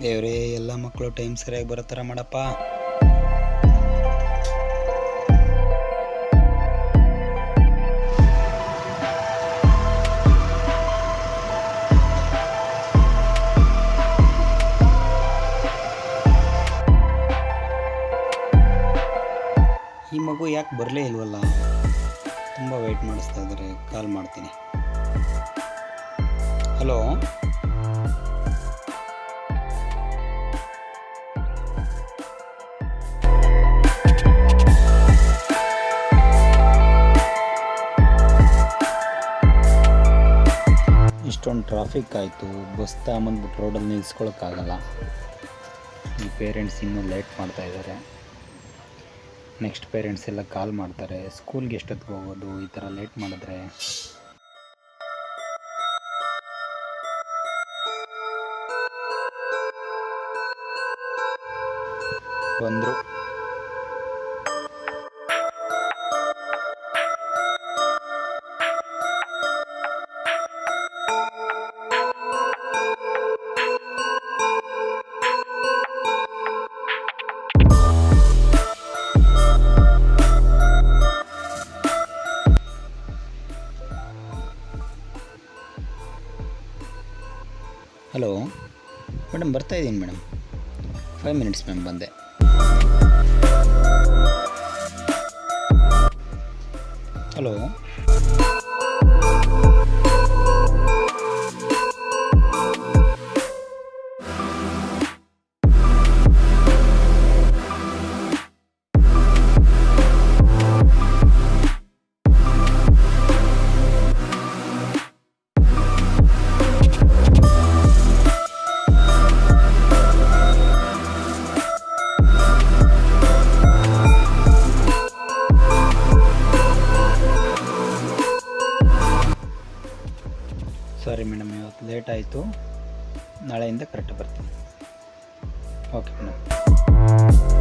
ದೇವ್ರೇ, ಎಲ್ಲ ಮಕ್ಕಳು ಟೈಮ್ ಸರಿಯಾಗಿ ಬರೋ ಥರ ಮಾಡಪ್ಪ. ಈ ಮಗು ಯಾಕೆ ಬರಲೇ ಇಲ್ವಲ್ಲ? ತುಂಬ ವೆಯ್ಟ್ ಮಾಡಿಸ್ತಾ ಇದ್ದಾರೆ. ಕಾಲ್ ಮಾಡ್ತೀನಿ. ಹಲೋ, ಇಷ್ಟೊಂದು ಟ್ರಾಫಿಕ್ ಆಯಿತು. ಬಸ್ ತಗೊಂಬಂದ್ಬಿಟ್ಟು ರೋಡಲ್ಲಿ ನಿಲ್ಸ್ಕೊಳಕ್ಕಾಗಲ್ಲ. ಈ ಪೇರೆಂಟ್ಸ್ ಇನ್ನೂ ಲೇಟ್ ಮಾಡ್ತಾಯಿದ್ದಾರೆ. ನೆಕ್ಸ್ಟ್ ಪೇರೆಂಟ್ಸ್ ಎಲ್ಲ ಕಾಲ್ ಮಾಡ್ತಾರೆ, ಸ್ಕೂಲ್ಗೆ ಎಷ್ಟೊತ್ತಿಗೆ ಹೋಗೋದು ಈ ಥರ ಲೇಟ್ ಮಾಡಿದ್ರೆ. ಬಂದರು. ಹಲೋ ಮೇಡಮ್, ಬರ್ತಾಯಿದ್ದೀನಿ ಮೇಡಮ್. 5 ಮಿನಿಟ್ಸ್ ಮ್ಯಾಮ್, ಬಂದೆ. ಹಲೋ, ಸಾರಿ ಮೇಡಮ್, ಇವತ್ತು ಲೇಟ್ ಆಯಿತು. ನಾಳೆಯಿಂದ ಕರೆಕ್ಟಾಗಿ ಬರ್ತೀನಿ. Okay madam.